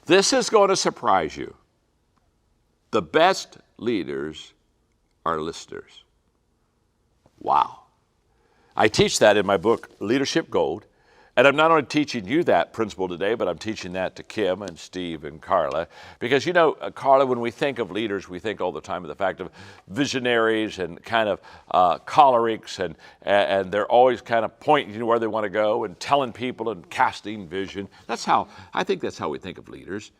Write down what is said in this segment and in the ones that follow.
This is going to surprise you. The best leaders are listeners. Wow. I teach that in my book, Leadership Gold. And I'm not only teaching you that principle today, but I'm teaching that to Kim and Steve and Carla. Because, you know, Carla, when we think of leaders, we think all the time of the fact of visionaries and kind of cholerics, and they're always kind of pointing where they want to go and telling people and casting vision. I think that's how we think of leaders.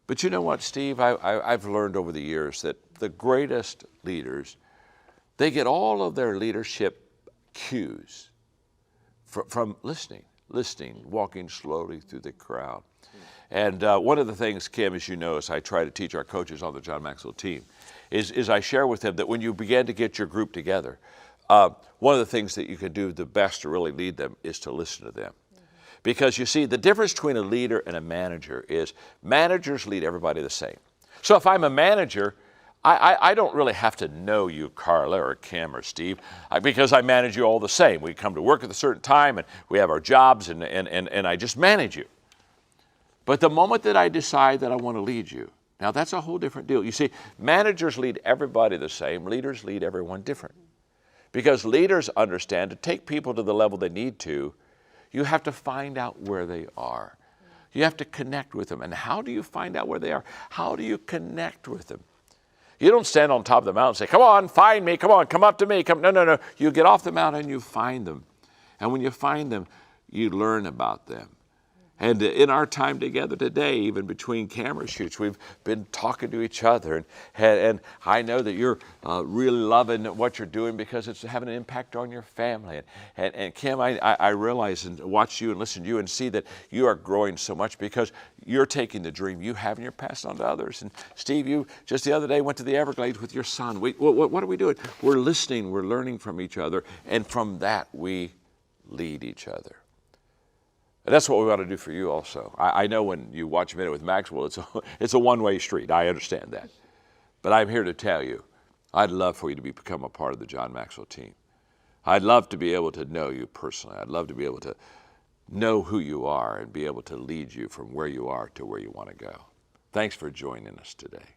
But you know what, Steve? I've learned over the years that the greatest leaders, they get all of their leadership cues from listening, walking slowly through the crowd. And one of the things, Kim, as you know, as I try to teach our coaches on the John Maxwell team, is I share with them that when you begin to get your group together, one of the things that you can do the best to really lead them is to listen to them. Because you see, the difference between a leader and a manager is managers lead everybody the same. So if I'm a manager, I don't really have to know you, Carla or Kim or Steve, because I manage you all the same. We come to work at a certain time and we have our jobs and I just manage you. But the moment that I decide that I want to lead you, now that's a whole different deal. You see, managers lead everybody the same, leaders lead everyone different. Because leaders understand to take people to the level they need to, you have to find out where they are. You have to connect with them. And how do you find out where they are? How do you connect with them? You don't stand on top of the mountain and say, come on, find me, come on, come up to me. Come. No. You get off the mountain and you find them. And when you find them, you learn about them. And in our time together today, even between camera shoots, we've been talking to each other. And I know that you're really loving what you're doing because it's having an impact on your family. And Kim, I realize and watch you and listen to you and see that you are growing so much because you're taking the dream you have and you're passing on to others. And Steve, you just the other day went to the Everglades with your son. What are we doing? We're listening, we're learning from each other. And from that, we lead each other. And that's what we want to do for you also. I know when you watch a Minute with Maxwell, it's a one-way street. I understand that. But I'm here to tell you, I'd love for you to become a part of the John Maxwell team. I'd love to be able to know you personally. I'd love to be able to know who you are and be able to lead you from where you are to where you want to go. Thanks for joining us today.